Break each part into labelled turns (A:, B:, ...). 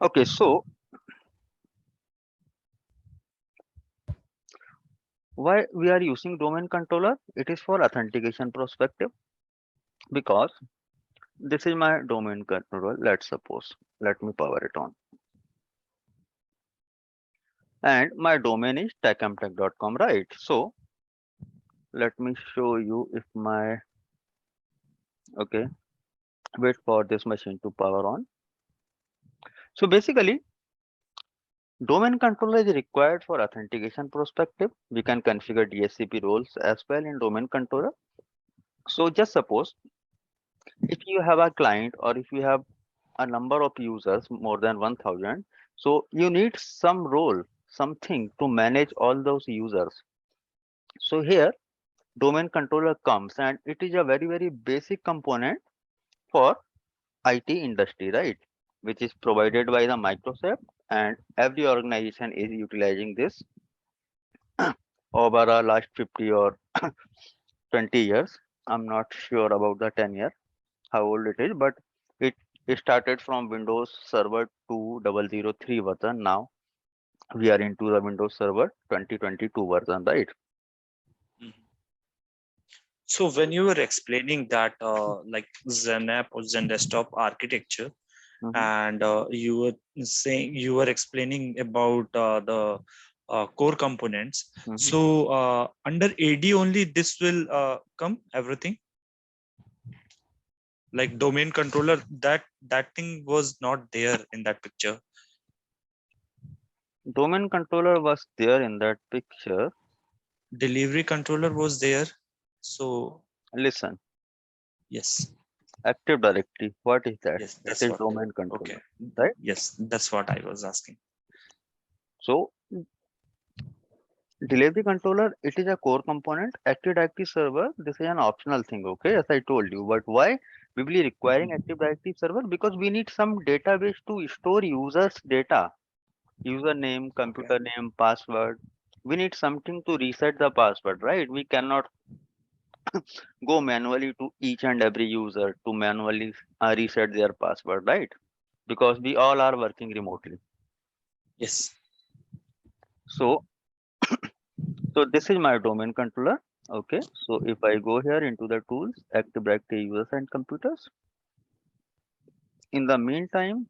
A: Okay, so why we are using domain controller? It is for authentication perspective because this is my domain controller. Let's suppose, let me power it on. And my domain is techmtech.com, right? So let me show you if my, okay, wait for this machine to power on. So basically, domain controller is required for authentication perspective. We can configure DHCP roles as well in domain controller. So just suppose if you have a client or if you have a number of users more than 1000, so you need some role, something to manage all those users. So here domain controller comes and it is a very basic component for IT industry, right? Which is provided by the Microsoft, and every organization is utilizing this over the last 50 or 20 years. I'm not sure about the 10 year, how old it is, but it, it started from Windows Server 2003 version. Now we are into the Windows Server 2022 version, right?
B: Mhm. So when you were explaining that like Zen app or Zen desktop architecture,
A: Mhm.
B: and you were saying you were explaining about the core components.
A: Mhm.
B: So under AD only this will come everything, like domain controller, that thing was not there in that picture.
A: Domain controller was there in that picture.
B: Delivery controller was there. So
A: Listen,
B: yes,
A: Active Directory, what is that?
B: yes,
A: It
B: that's
A: is
B: what.
A: domain
B: Okay,
A: controller, right?
B: yes, that's what I was asking.
A: So delivery controller, it is a core component. Active Directory server, this is an optional thing, okay, as I told you. But why we will be requiring
B: Mhm.
A: Active Directory server? Because we need some database to store users' data, username,
B: Okay.
A: computer name, password. We need something to reset the password, right? We cannot go manually to each and every user to manually reset their password, right? Because we all are working remotely.
B: Yes.
A: So So this is my domain controller. Okay. So if I go here into the tools, Active Directory users and computers. In the meantime,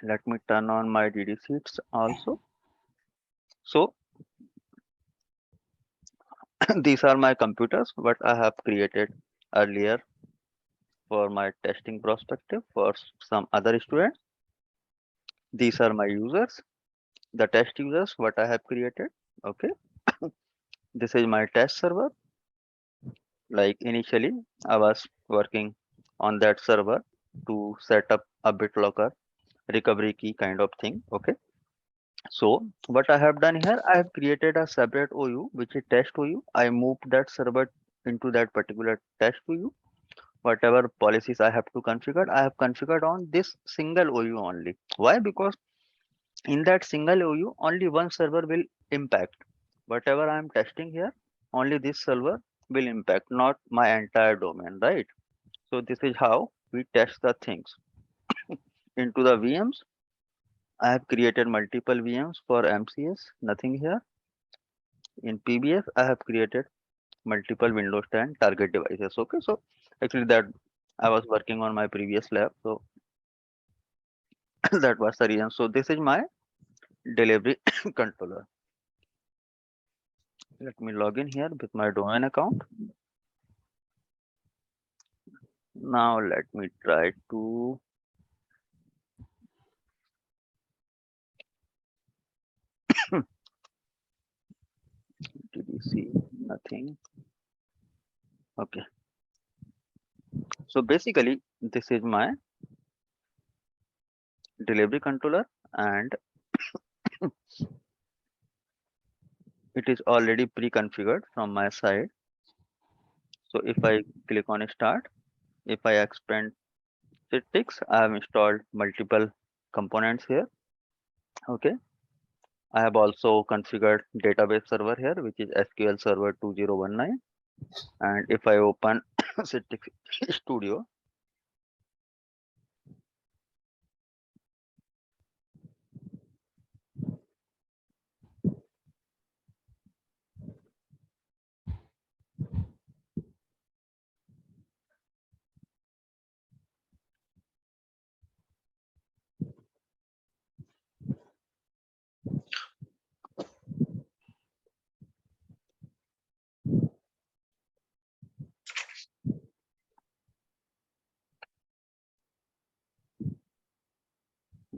A: let me turn on my DD sheets also. So these are my computers, what I have created earlier for my testing perspective for some other students. These are my users, the test users, what I have created. Okay. This is my test server. Like initially, I was working on that server to set up a BitLocker recovery key kind of thing. Okay. So what I have done here, I have created a separate OU, which is test OU. I moved that server into that particular test OU. Whatever policies I have to configure, I have configured on this single OU only. Why? Because in that single OU, only one server will impact. Whatever I am testing here, only this server will impact, not my entire domain, right? So this is how we test the things. Into the VMs, I have created multiple VMs for MCS, nothing here. In PBS, I have created multiple Windows 10 target devices. Okay, so actually that I was working on my previous lab, so that was the reason. So this is my delivery controller. Let me log in here with my domain account. Now let me try to did you see nothing? Okay, so basically this is my delivery controller and it is already pre-configured from my side. So if I click on start, if I expand Citrix, I have installed multiple components here. Okay. I have also configured database server here, which is SQL Server 2019. And if I open Citrix Studio,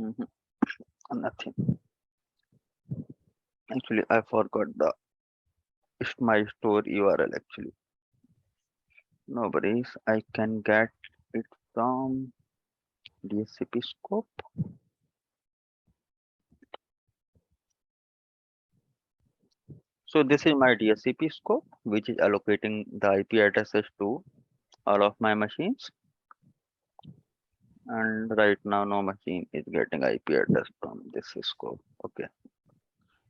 A: Mhm. Nothing. Actually, I forgot the my store URL actually. No worries. I can get it from DHCP scope. So this is my DHCP scope, which is allocating the IP addresses to all of my machines. And right now, no machine is getting IP address from this scope. Okay.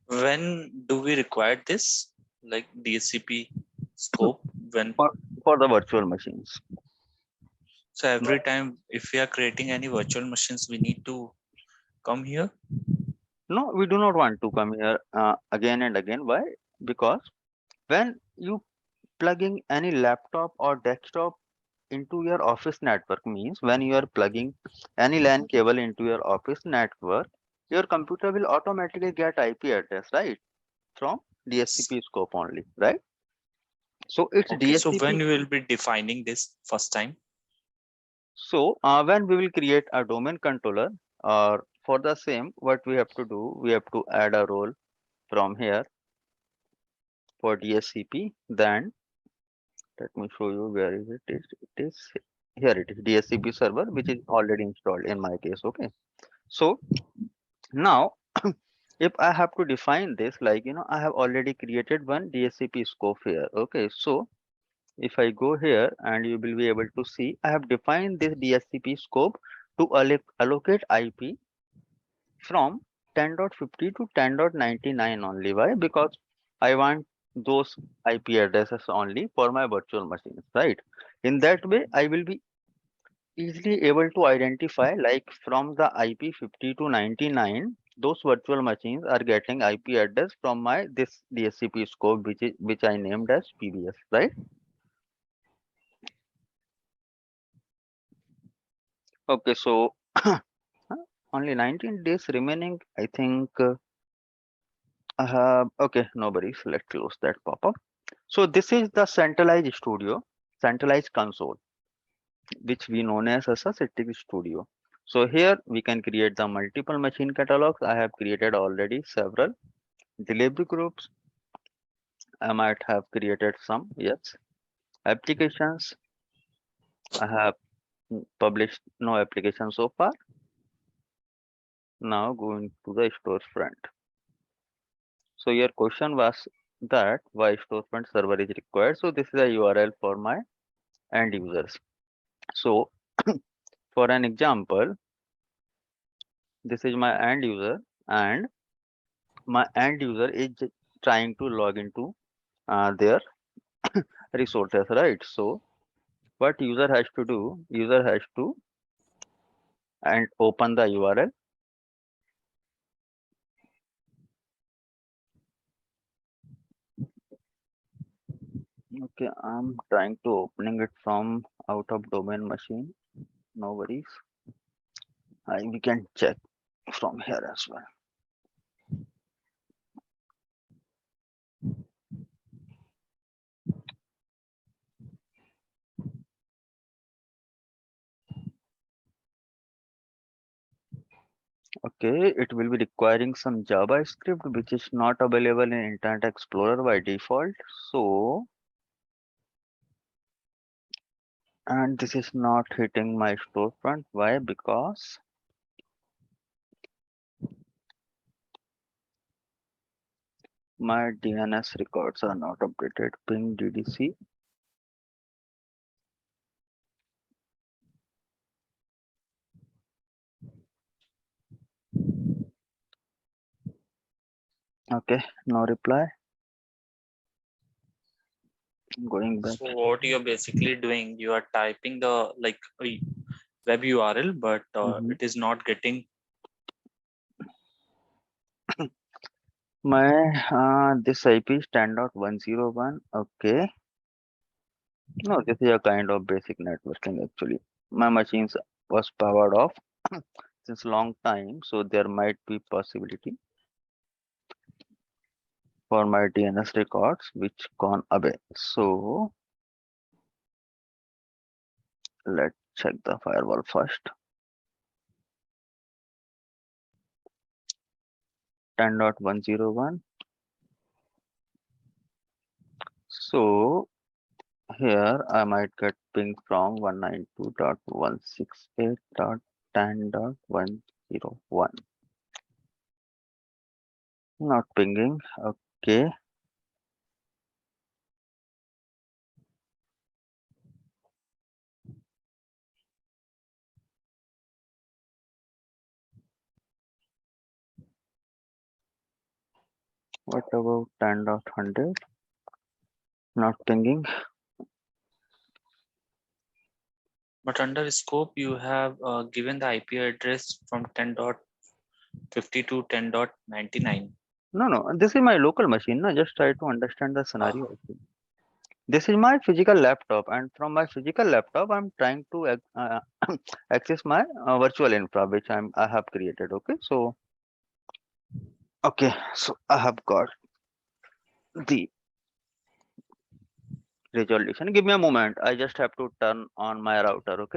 B: When do we require this? Like DHCP scope when?
A: For, for the virtual machines.
B: So every
A: No,
B: time if we are creating any virtual machines, we need to come here.
A: no, we do not want to come here again and again. Why? Because when you plugging any laptop or desktop into your office network means when you are plugging any LAN cable into your office network, your computer will automatically get IP address, right? From
B: S-
A: DHCP scope only, right? So it's
B: Okay, so when
A: DHCP.
B: we will be defining this first time?
A: So when we will create a domain controller, or for the same, what we have to do, we have to add a role from here for DHCP. Then let me show you where is it. It is here. It is DHCP server, which is already installed in my case. Okay. So now, if I have to define this, like, I have already created one DHCP scope here. Okay. So if I go here and you will be able to see, I have defined this DHCP scope to allocate IP from 10.50 to 10.99 only. Why? Because I want those IP addresses only for my virtual machines, right? In that way, I will be easily able to identify like from the IP 50 to 99, those virtual machines are getting IP address from my this DHCP scope, which I named as PBS, right? Okay, so only 19 days remaining. I think okay, no worries. Let's close that pop-up. So this is the centralized studio, centralized console, which we known as a Citrix studio. So here we can create the multiple machine catalogs. I have created already several delivery groups. I might have created some, yes. Applications. I have published no application so far. Now going to the storefront. So your question was that why storefront server is required. So this is a URL for my end users. So for an example, this is my end user and my end user is trying to log into their resources, right? So what user has to do, user has to and open the URL. Okay, I'm trying to opening it from out of domain machine. No worries. We can check from here as well. Okay, it will be requiring some JavaScript which is not available in Internet Explorer by default. So, and this is not hitting my storefront. Why? Because my DNS records are not updated. Ping DDC. Okay, no reply. Going back.
B: So what you're basically doing, you are typing the like a web URL, but
A: Mhm.
B: it is not getting.
A: My this IP is 10.101. Okay. No, this is a kind of basic networking actually. My machines was powered off since long time, so there might be possibility for my DNS records which gone away. So let's check the firewall first. 10.101. So here I might get ping from 192.168.10.101. Not pinging. Okay. What about 10.100? Not pinging.
B: But under scope, you have given the IP address from 10.50 to 10.99.
A: No. This is my local machine. No, just try to understand the
B: Ah,
A: scenario. This is my physical laptop, and from my physical laptop, I'm trying to access my virtual infra, which I have created. So I have got the resolution. Give me a moment. I just have to turn on my router.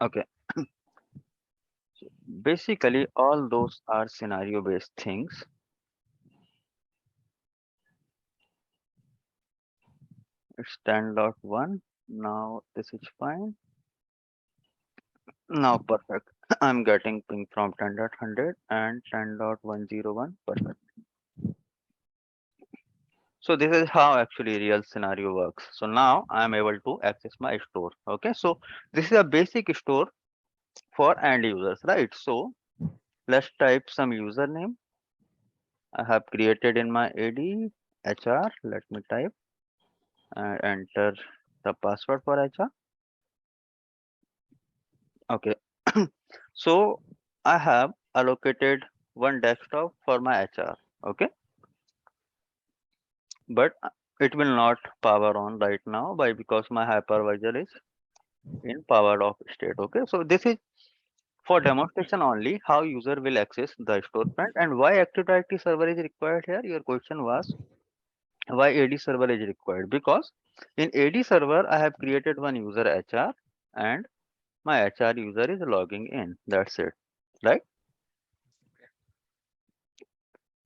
A: Okay. Basically, all those are scenario-based things. It's 10.1. Now this is fine. Now perfect. I'm getting ping from 10.100 and 10.101. Perfect. So this is how actually real scenario works. So now I'm able to access my store. Okay. So this is a basic store for end users, right? So let's type some username I have created in my AD HR. Let me type and enter the password for HR. Okay. So I have allocated one desktop for my HR. Okay. But it will not power on right now by because my hypervisor is in powered off state. Okay. So this is for demonstration only how user will access the storefront and why Active Directory server is required here. Your question was why AD server is required, because in AD server I have created one user HR and my HR user is logging in. That's it, right?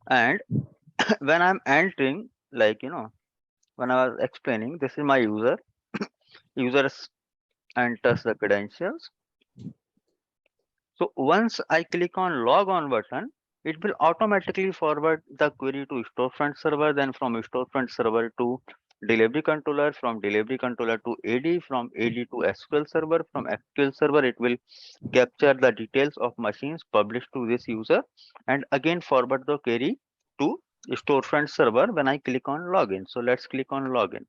A: And when I'm entering, like when I was explaining, this is my user enters the credentials. So once I click on log on button, it will automatically forward the query to storefront server, then from storefront server to delivery controller, from delivery controller to AD, from AD to SQL server, from SQL server it will capture the details of machines published to this user and again forward the query to storefront server when I click on login. So let's click on login.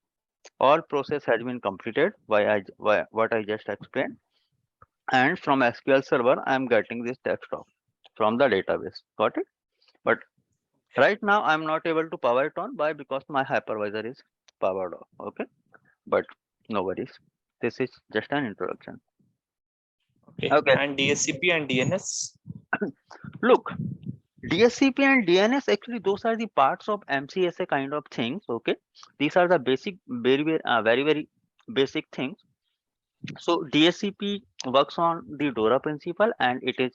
A: All process has been completed what I just explained. And from SQL server, I'm getting this desktop from the database. Got it? But
B: okay.
A: right now, I'm not able to power it on. Why? Because my hypervisor is powered off. Okay. But no worries. This is just an introduction.
B: Okay.
A: Okay.
B: And DHCP and DNS.
A: Look, DSCP and DNS actually those are the parts of MCSA kind of things. Okay. These are the basic, very basic things. So DHCP works on the DORA principle and it is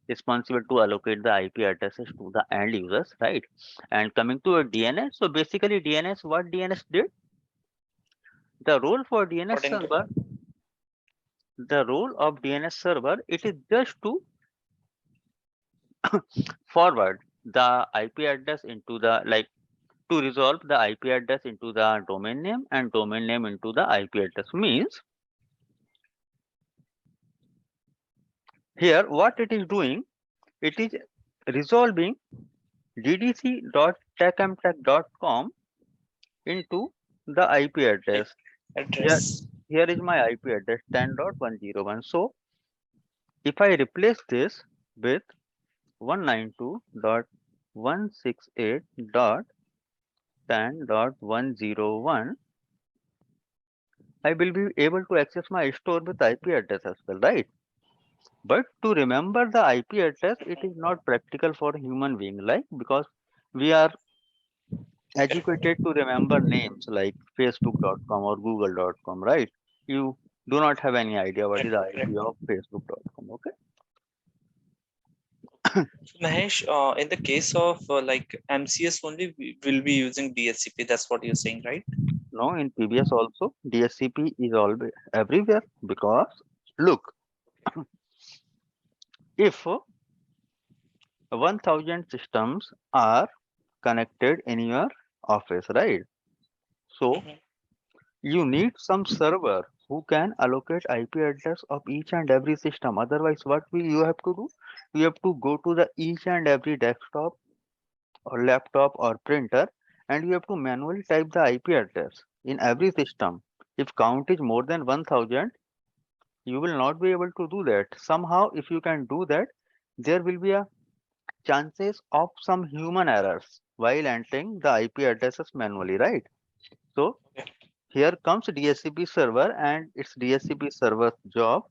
A: responsible to allocate the IP addresses to the end users, right? And coming to a
B: Okay.
A: DNS, so basically DNS, what DNS did? The role for DNS
B: According to
A: server, the role of DNS server, it is just to forward the IP address into the like to resolve the IP address into the domain name and domain name into the IP address means here what it is doing, it is resolving ddc.techmtech.com into the IP
B: IP
A: address. Here,
B: address.
A: here is my IP address 10.101. So if I replace this with 192.168.10.101, 168.10.101, I will be able to access my store with IP address as well, right? But to remember the IP address, it is not practical for human being, like because we are educated to remember names like facebook.com or google.com, right? You do not have any idea what is
B: Correct,
A: the
B: correct.
A: IP of facebook.com, okay?
B: So Mahesh, in the case of like MCS only, we will be using DHCP. That's what you're saying, right?
A: No, in PBS also, DHCP is always everywhere because look, if 1000 systems are connected in your office, right? So
B: Mhm.
A: you need some server who can allocate IP address of each and every system. Otherwise, what will you have to do? You have to go to the each and every desktop or laptop or printer, and you have to manually type the IP address in every system. If count is more than 1000, you will not be able to do that. Somehow, if you can do that, there will be a chances of some human errors while entering the IP addresses manually, right? So
B: Okay.
A: here comes DHCP server, and it's DHCP server's job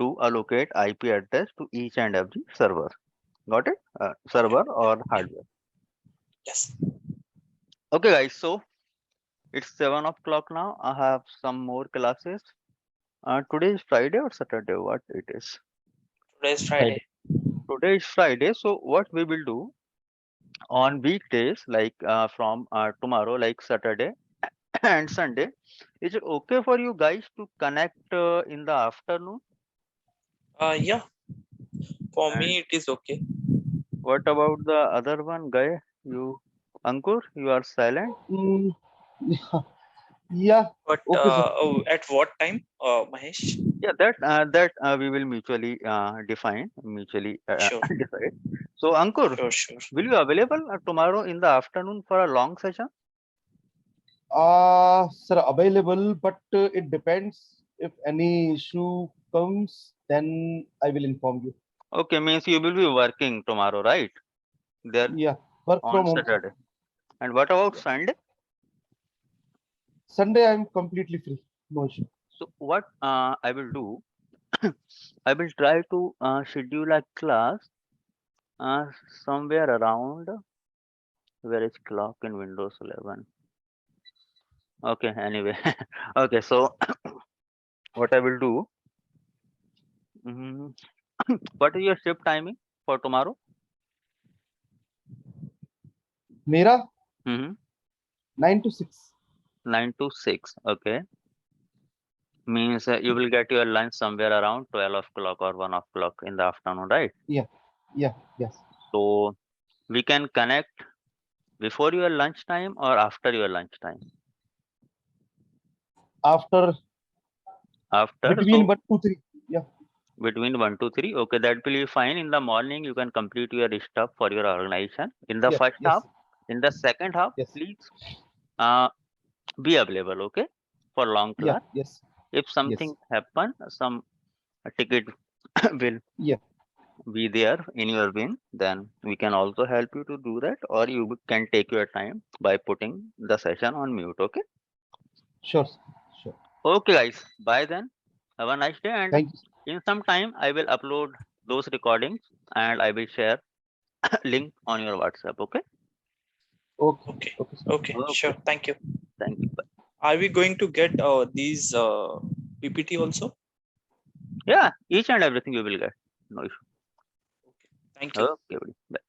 A: to allocate IP address to each and every server. Got it?
B: Okay.
A: Server
B: Yeah.
A: or
B: Yeah.
A: hardware.
B: Yes.
A: Okay, guys. So it's 7 o'clock now. I have some more classes. Today is Friday or Saturday? What it is?
B: Today is
C: Friday.
B: Friday.
A: Today is Friday. So what we will do on weekdays, like from tomorrow, like Saturday and Sunday, is it okay for you guys to connect in the afternoon?
B: Yeah. For
A: And
B: me, it is okay.
A: what about the other one guy? You, Ankur, you are silent.
C: Mm, yeah, yeah,
B: But
C: okay, sir.
B: oh, at what time, Mahesh?
A: Yeah, that we will mutually define, mutually
B: Sure.
A: decide. So, Ankur,
B: Sure. Sure.
A: will you available tomorrow in the afternoon for a long session?
C: Sir, available, but it depends. If any issue comes, then I will inform you.
A: Okay, means you will be working tomorrow, right? There
C: Yeah, work
A: on
C: from home, sir.
A: Saturday. And what about
C: Yeah.
A: Sunday?
C: Sunday, I'm completely free. No issue.
A: So, what I will do, I will try to schedule a class uh, somewhere around where is clock in Windows 11. Okay, anyway. Okay, so what I will do, mhm, what is your shift timing for tomorrow?
C: Mera
A: Mm-hmm.
C: 9 to 6.
A: 9 to 6. Okay. Means you will get your lunch somewhere around 12 o'clock or 1 o'clock in the afternoon, right?
C: Yeah, yeah, yes.
A: So we can connect before your lunch time or after your lunch time.
C: After
A: After,
C: between
A: so
C: 1 to 3. Yeah,
A: between 1 to 3. Okay, that will be fine. In the morning, you can complete your stuff for your organization. In the
C: yes,
A: first half,
C: yes,
A: in the second half,
C: yes.
A: please uh, be available, okay, for long
C: Yeah,
A: class.
C: yes,
A: If
C: yes.
A: something happen, some ticket will
C: Yeah,
A: be there in your bin, then we can also help you to do that, or you can take your time by putting the session on mute. Okay.
C: sure, sir, sure.
A: Okay, guys. Bye then. Have a nice day. And
C: Thank you.
A: in some time, I will upload those recordings and I will share link on your WhatsApp. Okay.
C: Okay,
B: Okay.
C: okay, sir.
B: Okay. Sure.
A: Okay.
B: Thank you.
A: Thank you. Bye.
B: Are we going to get these PPT also?
A: Yeah. Each and everything you will get. No issue.
B: Okay. Thank you.
A: Okay. Buddy. Bye.